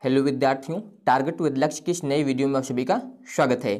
Hello विद्यार्थियों, target with लक्ष्य की इस नई वीडियो में आप सभी का स्वागत है।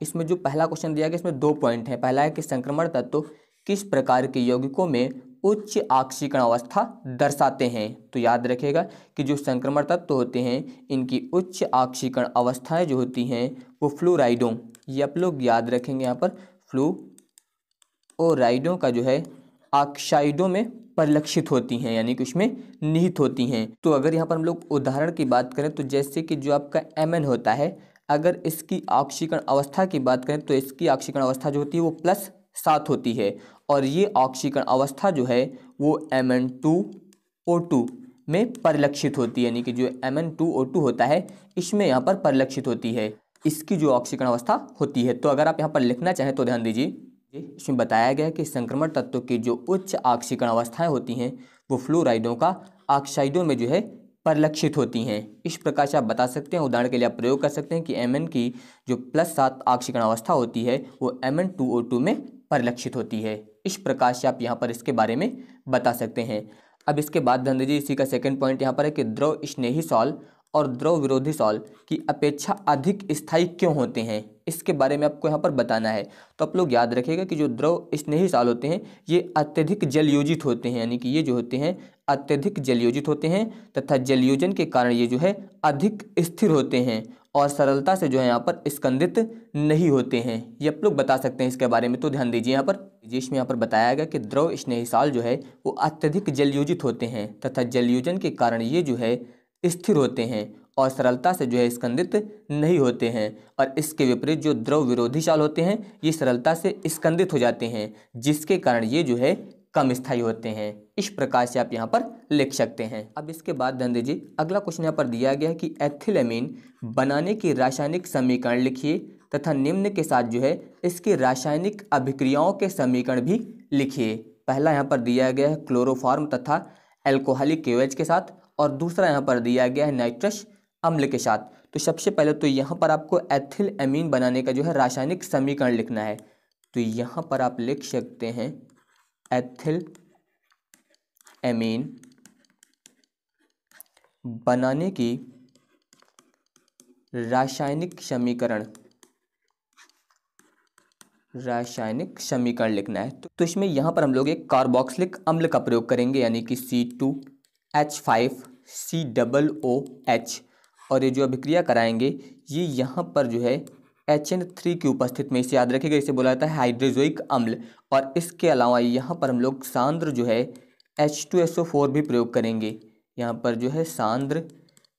इसमें जो पहला क्वेश्चन दिया गया इसमें 2 पॉइंट हैं। पहला है कि संक्रमण तत्व किस प्रकार के यौगिकों में उच्च ऑक्सीकरण अवस्था दर्शाते हैं। तो याद रखिएगा कि जो संक्रमण तत्व होते हैं इनकी उच्च ऑक्सीकरण अवस्थाएं जो होती हैं वो फ्लोराइडों, ये आप लोग याद रखेंगे यहाँ पर, फ्लोराइडों का जो है ऑक्साइडों में परिलक्षित होती हैं, यानी कि उसमें निहित होती हैं। तो अगर यहाँ पर हम लोग उदाहरण की बात करें तो जैसे कि जो आपका Mn होता है, अगर इसकी ऑक्सीकरण अवस्था की बात करें तो इसकी ऑक्सीकरण अवस्था जो होती है वो +7 होती है और ये ऑक्सीकरण अवस्था जो है वो Mn2O2 में परिलक्षित होती है, यानी कि जो Mn2O2 होता है इसमें यहाँ पर परिलक्षित होती है, इसकी जो ऑक्सीकरण अवस्था होती है। तो अगर आप यहाँ पर लिखना चाहें तो ध्यान दीजिए, इसमें बताया गया है कि संक्रमण तत्व की जो उच्च ऑक्सीकरण अवस्थाएं होती हैं वो फ्लोराइडों का ऑक्साइडों में जो है परिलक्षित होती हैं। इस प्रकार से आप बता सकते हैं, उदाहरण के लिए आप प्रयोग कर सकते हैं कि Mn की जो +7 ऑक्सीकरण अवस्था होती है वो Mn2O2 में परिलक्षित होती है। इस प्रकार से आप यहाँ पर इसके बारे में बता सकते हैं। अब इसके बाद ध्यान दीजिए, इसी का सेकंड पॉइंट यहाँ पर है कि द्रव स्नेही सॉल्व और द्रव विरोधी सॉल्व की अपेक्षा अधिक स्थायी क्यों होते हैं, इसके बारे में आपको यहाँ पर बताना है। तो आप लोग याद रखिएगा कि जो द्रव स्नेही सॉल्व होते हैं ये अत्यधिक जलयोजित होते हैं, यानी कि ये जो होते हैं अत्यधिक जलयोजित होते हैं तथा जलयोजन के कारण ये जो है अधिक स्थिर होते हैं और सरलता से जो है यहाँ पर स्कंदित नहीं होते हैं। ये आप लोग बता सकते हैं इसके बारे में। तो ध्यान दीजिए यहाँ पर, जिसमें यहाँ पर बताया गया कि द्रव स्नेही सॉल्व जो है वो अत्यधिक जलयोजित होते हैं तथा जलयोजन के कारण ये जो है स्थिर होते हैं और सरलता से जो है स्कंदित नहीं होते हैं। और इसके विपरीत जो द्रव विरोधी सॉल्व होते हैं ये सरलता से स्कंदित हो जाते हैं, जिसके कारण ये जो है कम स्थायी होते हैं। इस प्रकार से आप यहाँ पर लिख सकते हैं। अब इसके बाद ध्यान दीजिए, अगला क्वेश्चन यहाँ पर दिया गया है कि एथिलएमीन बनाने की रासायनिक समीकरण लिखिए तथा निम्न के साथ जो है इसकी रासायनिक अभिक्रियाओं के समीकरण भी लिखिए। पहला यहाँ पर दिया गया है क्लोरोफॉर्म तथा एल्कोहलिक KOH के साथ और दूसरा यहाँ पर दिया गया है नाइट्रस अम्ल के साथ। तो सबसे पहले तो यहाँ पर आपको एथिलएमीन बनाने का जो है रासायनिक समीकरण लिखना है। तो यहाँ पर आप लिख सकते हैं एथिलएमीन बनाने की रासायनिक समीकरण लिखना है। तो इसमें यहाँ पर हम लोग एक कार्बोक्सिलिक अम्ल का प्रयोग करेंगे, यानी कि C2H5COOH, और ये जो अभिक्रिया कराएंगे ये यहाँ पर जो है HN3 की उपस्थिति में, इसे याद रखिएगा, इसे बोला जाता है हाइड्रोजोइक अम्ल। और इसके अलावा यहाँ पर हम लोग सांद्र जो है H2SO4 भी प्रयोग करेंगे। यहाँ पर जो है सांद्र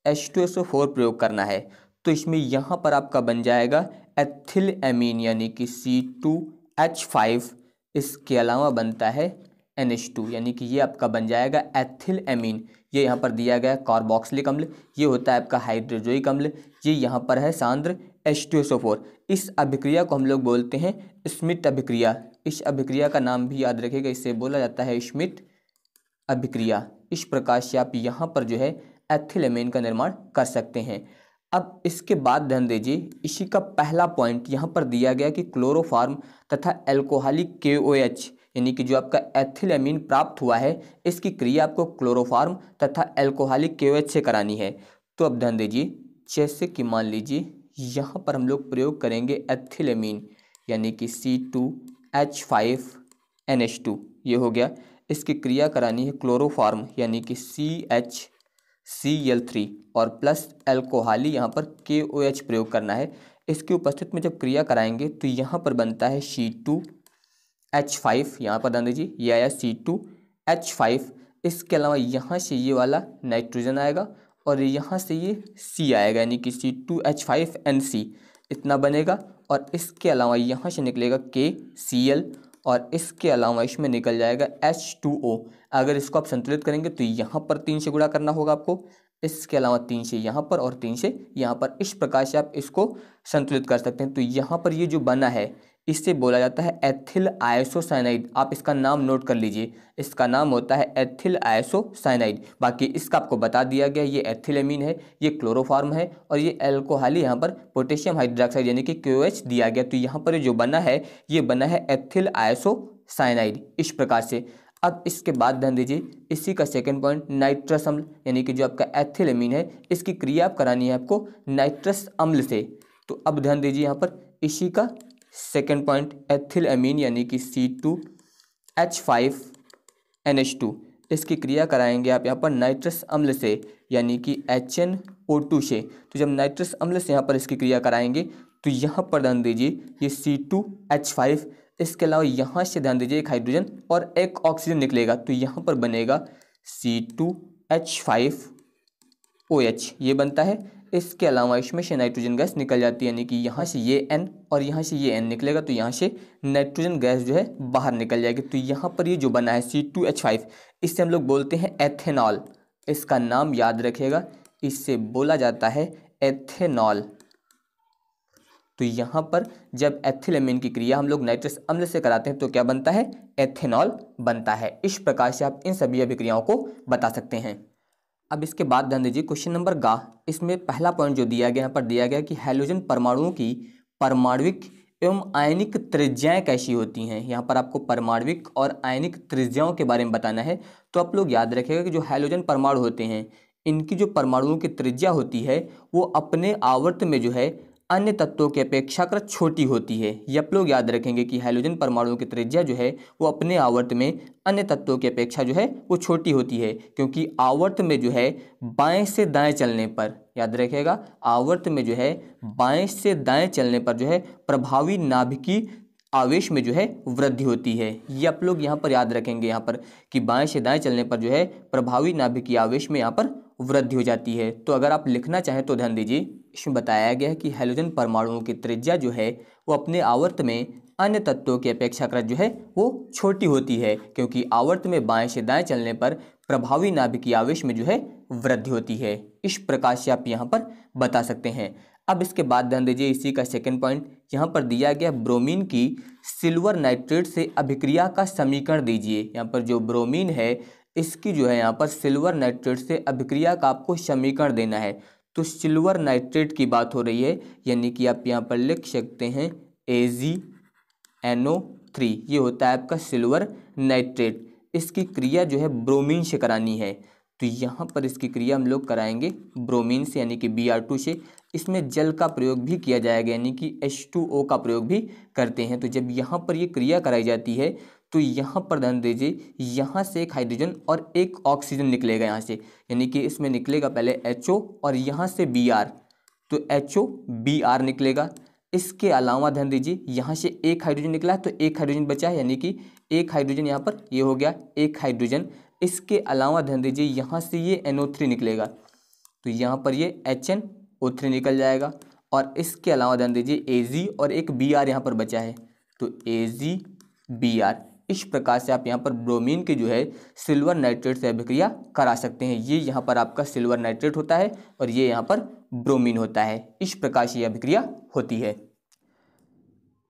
H2SO4 प्रयोग करना है। तो इसमें यहाँ पर आपका बन जाएगा एथिलएमीन, यानी कि C2H5, इसके अलावा बनता है NH2, यानी कि ये आपका बन जाएगा एथिलएमीन। ये यहाँ पर दिया गया कार्बोक्सिलिक अम्ल, ये होता है आपका हाइड्रोजोइक अम्ल, ये यहाँ पर है सांद्र H2SO4। इस अभिक्रिया को हम लोग बोलते हैं श्मिट अभिक्रिया। इस अभिक्रिया का नाम भी याद रखिएगा, इससे बोला जाता है श्मिट अभिक्रिया। इस प्रकार से आप यहाँ पर जो है एथिलएमीन का निर्माण कर सकते हैं। अब इसके बाद ध्यान दीजिए, इसी का पहला पॉइंट यहाँ पर दिया गया कि क्लोरोफॉर्म तथा एल्कोहलिक KOH, यानी कि जो आपका एथिलएमीन प्राप्त हुआ है इसकी क्रिया आपको क्लोरोफॉर्म तथा एल्कोहलिक KOH से करानी है। तो अब ध्यान दीजिए, जैसे कि मान लीजिए यहाँ पर हम लोग प्रयोग करेंगे एथिलएमीन, यानी कि C2H5NH2, ये हो गया। इसकी क्रिया करानी है क्लोरोफॉर्म, यानी कि CHCl3 और प्लस एल्कोहली यहाँ पर KOH प्रयोग करना है। इसकी उपस्थिति में जब क्रिया कराएंगे तो यहाँ पर बनता है C2H5, यहाँ पर ध्यान दीजिए ये आया C2H5। इसके अलावा यहाँ से ये वाला नाइट्रोजन आएगा और यहाँ से ये C आएगा, यानी कि C2H5NC, इतना बनेगा। और इसके अलावा यहाँ से निकलेगा KCl और इसके अलावा इसमें निकल जाएगा H2O। अगर इसको आप संतुलित करेंगे तो यहाँ पर 3 से गुणा करना होगा आपको, इसके अलावा 3 से यहाँ पर और 3 से यहाँ पर। इस प्रकार से आप इसको संतुलित कर सकते हैं। तो यहाँ पर ये जो बना है इससे बोला जाता है एथिल आइसोसाइनाइड। आप इसका नाम नोट कर लीजिए, इसका नाम होता है एथिल आइसोसाइनाइड। बाकी इसका आपको बता दिया गया, ये एथिलएमीन है, ये क्लोरोफॉर्म है और ये एल्कोहली यहाँ पर पोटेशियम हाइड्रोक्साइड यानी कि KOH दिया गया। तो यहाँ पर जो बना है ये बना है एथिल आइसोसाइनाइड। इस प्रकार से अब इसके बाद ध्यान दीजिए इसी का सेकंड पॉइंट नाइट्रस अम्ल यानी कि जो आपका एथिलेमीन है, इसकी क्रिया आप करानी है आपको नाइट्रस अम्ल से। तो अब ध्यान दीजिए यहाँ पर इसी का सेकंड पॉइंट एथिलेमीन यानी कि C2H5NH2, इसकी क्रिया कराएंगे आप यहाँ पर नाइट्रस अम्ल से यानी कि HNO2 से। तो जब नाइट्रस अम्ल से यहाँ पर इसकी क्रिया कराएंगे तो यहाँ पर ध्यान दीजिए ये C2H5, इसके अलावा यहाँ से ध्यान दीजिए एक हाइड्रोजन और एक ऑक्सीजन निकलेगा, तो यहाँ पर बनेगा C2H5OH, ये बनता है। इसके अलावा इसमें से नाइट्रोजन गैस निकल जाती है यानी कि यहाँ से ये N और यहाँ से ये N निकलेगा, तो यहाँ से नाइट्रोजन गैस जो है बाहर निकल जाएगी। तो यहाँ पर ये जो बना है C2H5, इससे हम लोग बोलते हैं एथेनॉल। इसका नाम याद रखिएगा, इससे बोला जाता है एथेनॉल। तो यहाँ पर जब एथिलेमीन की क्रिया हम लोग नाइट्रस अम्ल से कराते हैं तो क्या बनता है, एथेनॉल बनता है। इस प्रकार से आप इन सभी अभिक्रियाओं को बता सकते हैं। अब इसके बाद ध्यान दीजिए क्वेश्चन नंबर ग, इसमें पहला पॉइंट जो दिया गया यहाँ पर दिया गया कि हैलोजन परमाणुओं की परमाणविक एवं आयनिक त्रिज्याएं कैसी होती हैं। यहाँ पर आपको परमाणविक और आयनिक त्रिज्याओं के बारे में बताना है। तो आप लोग याद रखिएगा कि जो हैलोजन परमाणु होते हैं, इनकी जो परमाणुओं की त्रिज्या होती है वो अपने आवर्त में जो है अन्य तत्वों की अपेक्षाकृत छोटी होती है। ये आप लोग याद रखेंगे कि हैलोजन परमाणुओं की त्रिज्या जो है वो अपने आवर्त में अन्य तत्वों की अपेक्षा जो है वो छोटी होती है, क्योंकि आवर्त में जो है बाएं से दाएं चलने पर, याद रखिएगा आवर्त में जो है बाएं से दाएं चलने पर जो है प्रभावी नाभिकीय आवेश में जो है वृद्धि होती है। ये आप लोग यहाँ पर याद रखेंगे यहाँ पर कि बाएं से दाएं चलने पर जो है प्रभावी नाभिकीय आवेश में यहाँ पर वृद्धि हो जाती है। तो अगर आप लिखना चाहें तो ध्यान दीजिए, इसमें बताया गया है कि हैलोजन परमाणुओं की त्रिज्या जो है वो अपने आवर्त में अन्य तत्वों की अपेक्षाकृत जो है वो छोटी होती है, क्योंकि आवर्त में बाएं से दाएं चलने पर प्रभावी नाभिकीय आवेश में जो है वृद्धि होती है। इस प्रकार से आप यहाँ पर बता सकते हैं। अब इसके बाद ध्यान दीजिए इसी का सेकंड पॉइंट यहाँ पर दिया गया, ब्रोमीन की सिल्वर नाइट्रेट से अभिक्रिया का समीकरण दीजिए। यहाँ पर जो ब्रोमीन है इसकी जो है यहाँ पर सिल्वर नाइट्रेट से अभिक्रिया का आपको समीकरण देना है। तो सिल्वर नाइट्रेट की बात हो रही है, यानी कि आप यहाँ पर लिख सकते हैं AgNO3, ये होता है आपका सिल्वर नाइट्रेट। इसकी क्रिया जो है ब्रोमीन से करानी है, तो यहाँ पर इसकी क्रिया हम लोग कराएंगे ब्रोमीन से यानी कि Br2 से। इसमें जल का प्रयोग भी किया जाएगा यानी कि H2O का प्रयोग भी करते हैं। तो जब यहाँ पर ये क्रिया कराई जाती है तो यहाँ पर ध्यान दीजिए, यहाँ से एक हाइड्रोजन और एक ऑक्सीजन निकलेगा यहाँ से, यानी कि इसमें निकलेगा पहले HO और यहाँ से Br, तो HO Br निकलेगा। इसके अलावा ध्यान दीजिए यहाँ से एक हाइड्रोजन निकला है तो एक हाइड्रोजन बचा है, यानी कि एक हाइड्रोजन यहाँ पर ये हो गया एक हाइड्रोजन। इसके अलावा ध्यान दीजिए यहाँ से ये NO3 निकलेगा, तो यहाँ पर ये HNO3 निकल जाएगा। और इसके अलावा ध्यान दीजिए Ag और एक Br यहाँ पर बचा है, तो AgBr। इस प्रकार से आप यहाँ पर ब्रोमीन की जो है सिल्वर नाइट्रेट से अभिक्रिया करा सकते हैं। ये यहाँ पर आपका सिल्वर नाइट्रेट होता है और ये यहाँ पर ब्रोमीन होता है। इस प्रकार से यह अभिक्रिया होती है।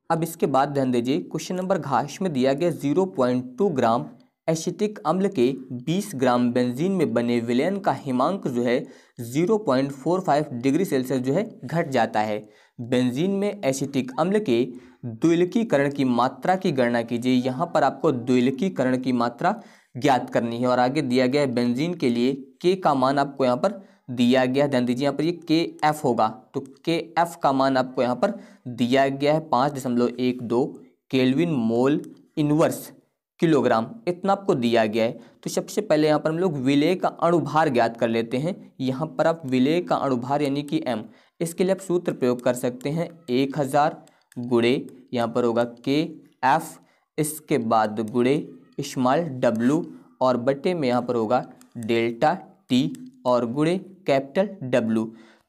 अब इसके बाद ध्यान दीजिए क्वेश्चन नंबर घ में दिया गया 0.2 ग्राम एसिटिक अम्ल के 20 ग्राम बेंजीन में बने विलयन का हिमांक जो है 0.45 डिग्री सेल्सियस जो है घट जाता है। बेंजीन में एसिटिक अम्ल के द्विलकीकरण की मात्रा की गणना कीजिए। यहाँ पर आपको द्विलकीकरण की मात्रा ज्ञात करनी है और आगे दिया गया है बेंजीन के लिए K का मान आपको यहाँ पर दिया गया है। ध्यान दीजिए यहाँ पर ये KF होगा, तो KF का मान आपको यहाँ पर दिया गया है 5.12 केल्विन मोल इनवर्स किलोग्राम, इतना आपको दिया गया है। तो सबसे पहले यहाँ पर हम लोग विलेय का अणुभार ज्ञात कर लेते हैं। यहाँ पर आप विलेय का अणुभार यानी कि M, इसके लिए आप सूत्र प्रयोग कर सकते हैं 1000 गुणे यहाँ पर होगा KF, इसके बाद गुणे स्मॉल w और बटे में यहाँ पर होगा डेल्टा T और गुणे कैपिटल W।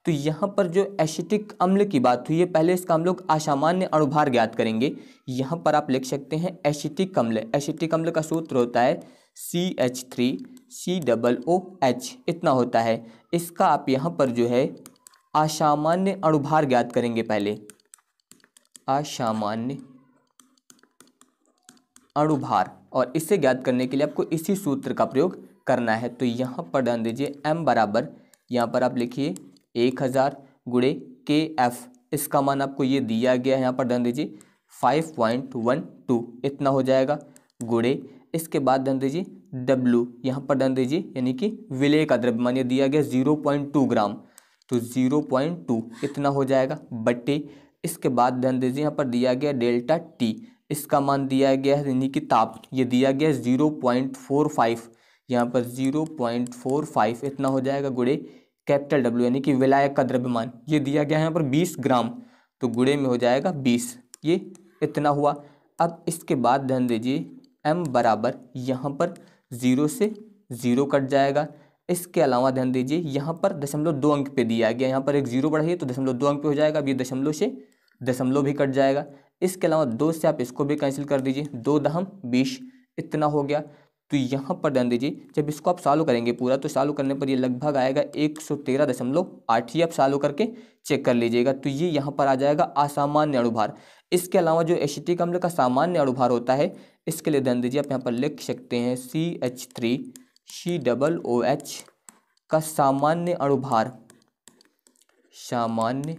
तो यहाँ पर जो एसिटिक अम्ल की बात हुई है, पहले इसका हम लोग असामान्य अणुभार ज्ञात करेंगे। यहाँ पर आप लिख सकते हैं एसिटिक अम्ल, एसिटिक अम्ल का सूत्र होता है CH3COOH, इतना होता है। इसका आप यहाँ पर जो है असामान्य अणुभार ज्ञात करेंगे। पहले असामान्य अणुभार, और इसे ज्ञात करने के लिए आपको इसी सूत्र का प्रयोग करना है। तो यहाँ पर ध्यान दीजिए M बराबर यहाँ पर आप लिखिए 1000 गुणे KF, इसका मान आपको ये दिया गया है यहाँ पर ध्यान दीजिए 5.12, इतना हो जाएगा, गुणे इसके बाद ध्यान दीजिए W, यहाँ पर ध्यान दीजिए यानी कि विलेय का द्रव्यमान ये दिया गया 0.2 ग्राम, तो 0.2 इतना हो जाएगा बट्टे। इसके बाद ध्यान दीजिए यहाँ पर दिया गया डेल्टा T, इसका मान दिया गया है यानी कि ताप, ये दिया गया 0.45, यहाँ पर 0.45 इतना हो जाएगा गुणे कैपिटल W यानी कि विलायक का द्रव्यमान, ये दिया गया है यहाँ पर 20 ग्राम, तो गुणे में हो जाएगा 20, ये इतना हुआ। अब इसके बाद ध्यान दीजिए m बराबर यहाँ पर 0 से 0 कट जाएगा। इसके अलावा ध्यान दीजिए यहाँ पर 0.2 अंक पे दिया गया, यहाँ पर एक 0 बढ़ाइए तो 0.2 अंक पे हो जाएगा। अब ये दशमलव से दशमलव भी कट जाएगा। इसके अलावा 2 से आप इसको भी कैंसिल कर दीजिए, 2 दहम 20 इतना हो गया। तो यहाँ पर ध्यान दीजिए जब इसको आप सॉल्व करेंगे पूरा, तो सॉल्व करने पर ये लगभग आएगा 113.8 ही, आप सॉल्व करके चेक कर लीजिएगा। तो ये यहाँ पर आ जाएगा असामान्य अणुभार। इसके अलावा जो एसिटिक अम्ल का सामान्य अणुभार होता है, इसके लिए ध्यान दीजिए आप यहाँ पर लिख सकते हैं CH3COOH का सामान्य अणुभार, सामान्य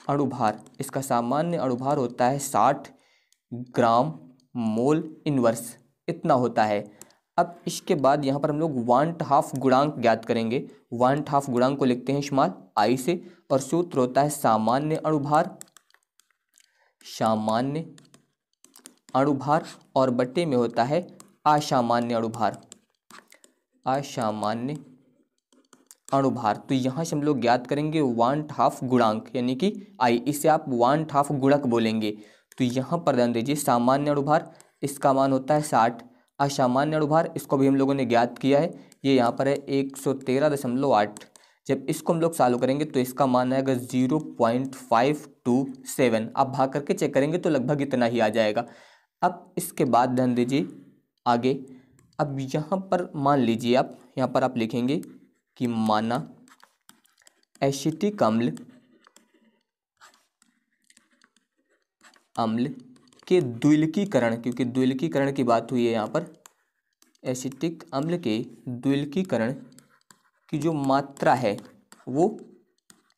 अणुभार, इसका सामान्य अणुभार होता है 60 ग्राम मोल इनवर्स, इतना होता है। अब इसके बाद यहाँ पर हम लोग 1/2 गुणांक ज्ञात करेंगे। 1/2 गुणांक को लिखते हैं स्मॉल आई से, और सूत्र होता है सामान्य अणुभार, सामान्य अणुभार, और बट्टे में होता है असामान्य अणुभार, असामान्य अणुभार। तो यहाँ से हम लोग ज्ञात करेंगे 1/2 गुणांक यानी कि आई, इसे आप 1/2 गुणक बोलेंगे। तो यहाँ पर ध्यान दीजिए सामान्य अणुभार, इसका मान होता है 60, असामान्य अणुभार इसको भी हम लोगों ने ज्ञात किया है, ये यहाँ पर है 113.8। जब इसको हम लोग सॉल्व करेंगे तो इसका मान आएगा 0.527, आप भाग करके चेक करेंगे तो लगभग इतना ही आ जाएगा। अब इसके बाद ध्यान दीजिए आगे, अब यहाँ पर मान लीजिए आप यहाँ पर आप लिखेंगे कि माना एसिटिक अम्ल के द्विलकीकरण, क्योंकि द्विलकीकरण की बात हुई है यहाँ पर, एसिटिक अम्ल के द्विलकीकरण की जो मात्रा है वो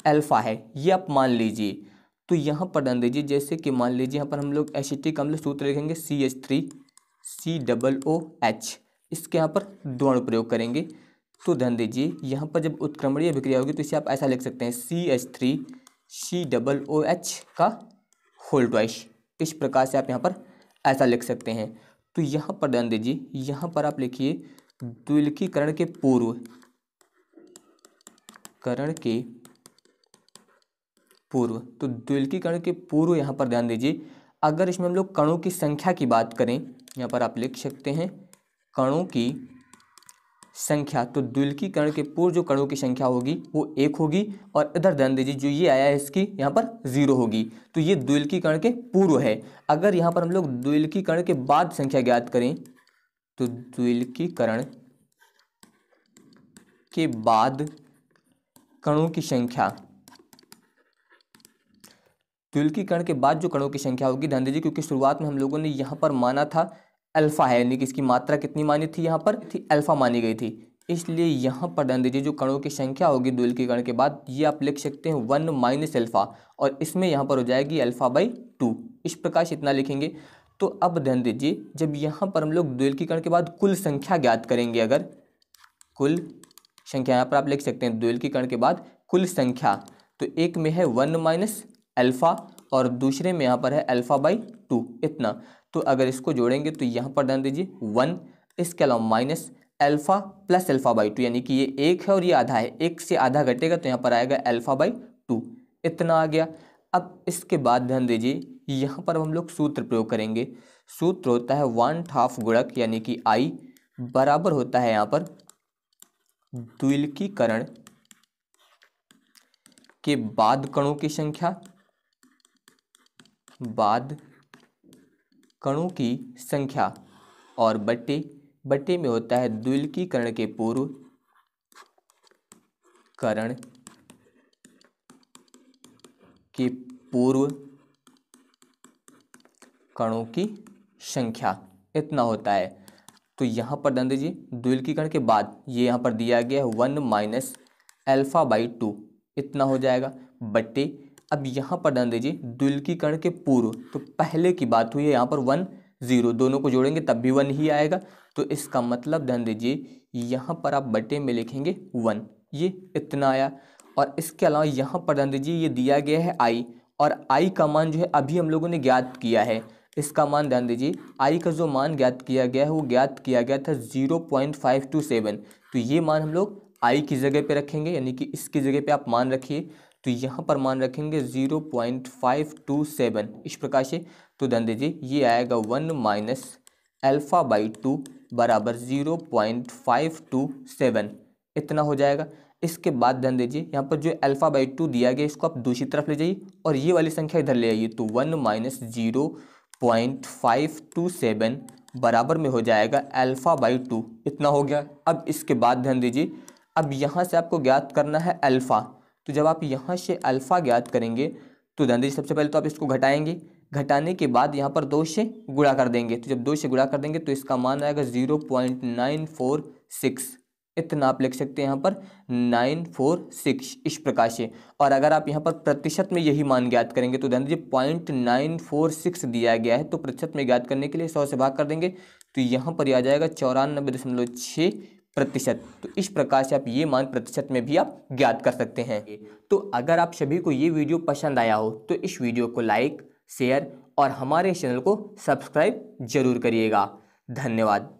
अल्फा है, ये आप मान लीजिए। तो यहाँ पर ध्यान दीजिए जैसे कि मान लीजिए यहाँ पर हम लोग एसिटिक अम्ल सूत्र लिखेंगे CH3COOH, इसके यहाँ पर 2 अणु प्रयोग करेंगे। तो ध्यान दीजिए यहाँ पर जब उत्क्रमणीय अभिक्रिया होगी तो इसे आप ऐसा लिख सकते हैं CH3COOH का होल ट्वाइस, इस प्रकार से आप यहाँ पर ऐसा लिख सकते हैं। तो यहाँ पर ध्यान दीजिए यहाँ पर आप लिखिए द्विलकीकरण के पूर्व, तो द्विलकीकरण के पूर्व यहाँ पर ध्यान दीजिए अगर इसमें हम लोग कणों की संख्या की बात करें, यहाँ पर आप लिख सकते हैं कणों की संख्या, तो द्विलकीकरण के पूर्व जो कणों की संख्या होगी वो 1 होगी, और इधर ध्यान दीजिए जो ये आया है इसकी यहाँ पर 0 होगी। तो ये द्विलकीकरण के पूर्व है। अगर यहाँ पर हम लोग द्विलकीकरण के बाद संख्या ज्ञात करें, तो द्विलकीकरण के बाद कणों की संख्या, द्विलकीकरण के बाद जो कणों की संख्या होगी, ध्यान दीजिए क्योंकि शुरुआत में हम लोगों ने यहाँ पर माना था अल्फा है, यानी कि इसकी मात्रा कितनी मानी थी, यहाँ पर थी अल्फा मानी गई थी, इसलिए यहाँ पर ध्यान दीजिए जो कणों की संख्या होगी द्विलकीकरण के बाद, ये आप लिख सकते हैं 1 माइनस अल्फा, और इसमें यहाँ पर हो जाएगी अल्फा/2, इस प्रकार से इतना लिखेंगे। तो अब ध्यान दीजिए जब यहाँ पर हम लोग द्विलकीकरण के बाद कुल संख्या ज्ञात करेंगे, अगर कुल संख्या यहाँ पर आप लिख सकते हैं द्विलकीकरण के बाद कुल संख्या, तो एक में है 1 माइनस अल्फा और दूसरे में यहाँ पर है अल्फा/2 इतना। तो अगर इसको जोड़ेंगे तो यहाँ पर ध्यान दीजिए 1, इसके अलावा माइनस अल्फा प्लस अल्फा/2, यानी कि ये 1 है और ये आधा है, 1 से आधा घटेगा तो यहाँ पर आएगा अल्फा/2, इतना आ गया। अब इसके बाद ध्यान दीजिए यहाँ पर हम लोग सूत्र प्रयोग करेंगे। सूत्र होता है 1/2 गुणक यानी कि I बराबर होता है यहाँ पर द्विलकीकरण के बाद कणों की संख्या, बाद कणों की संख्या, और बट्टे में होता है द्विलकीकरण के पूर्व, करण के पूर्व कणों की संख्या, इतना होता है। तो यहाँ पर ध्यान दीजिए द्विलकीकरण के बाद ये यहाँ पर दिया गया है 1 माइनस अल्फा/2, इतना हो जाएगा बट्टे। अब यहाँ पर ध्यान दीजिए द्विलकीकरण के पूर्व, तो पहले की बात हुई है यहाँ पर 1 0, दोनों को जोड़ेंगे तब भी 1 ही आएगा। तो इसका मतलब ध्यान दीजिए यहाँ पर आप बटे में लिखेंगे 1, ये इतना आया। और इसके अलावा यहाँ पर ध्यान दीजिए ये दिया गया है i, और i का मान जो है अभी हम लोगों ने ज्ञात किया है। इसका मान ध्यान दीजिए i का जो मान ज्ञात किया गया है वो ज्ञात किया गया था 0.527। तो ये मान हम लोग i की जगह पे रखेंगे, यानी कि इसकी जगह पे आप मान रखिए। तो यहाँ पर मान रखेंगे 0.527 इस प्रकार से। तो ध्यान दीजिए ये आएगा 1 माइनस अल्फ़ा बाई 2 बराबर 0.527, इतना हो जाएगा। इसके बाद ध्यान दीजिए यहाँ पर जो अल्फ़ा बाई 2 दिया गया इसको आप दूसरी तरफ ले जाइए और ये वाली संख्या इधर ले आइए। तो 1 माइनस 0.527 बराबर में हो जाएगा अल्फ़ा बाई 2, इतना हो गया। अब इसके बाद ध्यान दीजिए अब यहाँ से आपको ज्ञात करना है अल्फ़ा। तो जब आप यहाँ से अल्फ़ा ज्ञात करेंगे तो ध्यान दीजिए सबसे पहले तो आप इसको घटाएंगे, घटाने के बाद यहाँ पर 2 से गुणा कर देंगे। तो जब 2 से गुणा कर देंगे तो इसका मान आएगा 0.946, इतना आप लिख सकते हैं यहाँ पर 946 इस प्रकार से। और अगर आप यहाँ पर प्रतिशत में यही मान ज्ञात करेंगे तो ध्यान दीजिए 0.946 दिया गया है, तो प्रतिशत में ज्ञात करने के लिए 100 से भाग कर देंगे तो यहाँ पर आ जाएगा 94.6%। तो इस प्रकार से आप ये मान प्रतिशत में भी आप ज्ञात कर सकते हैं। तो अगर आप सभी को ये वीडियो पसंद आया हो तो इस वीडियो को लाइक, शेयर और हमारे चैनल को सब्सक्राइब जरूर करिएगा। धन्यवाद।